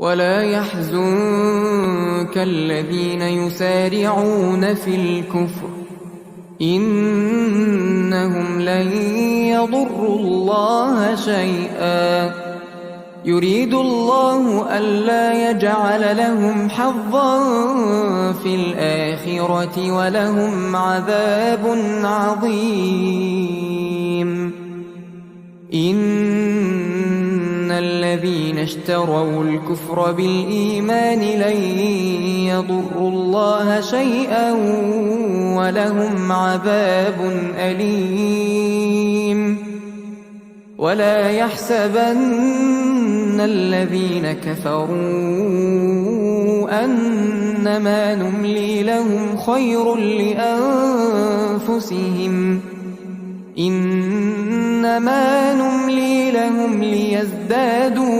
ولا يحزنك الذين يسارعون في الكفر إنهم لن يضروا الله شيئا يريد الله ألا يجعل لهم حظا في الآخرة ولهم عذاب عظيم. إن الذين اشتروا الكفر بالإيمان لن يضروا الله شيئا ولهم عذاب أليم. ولا يحسبن الذين كفروا أنما نملي لهم خير لأنفسهم إنما نملي لهم ليزدادوا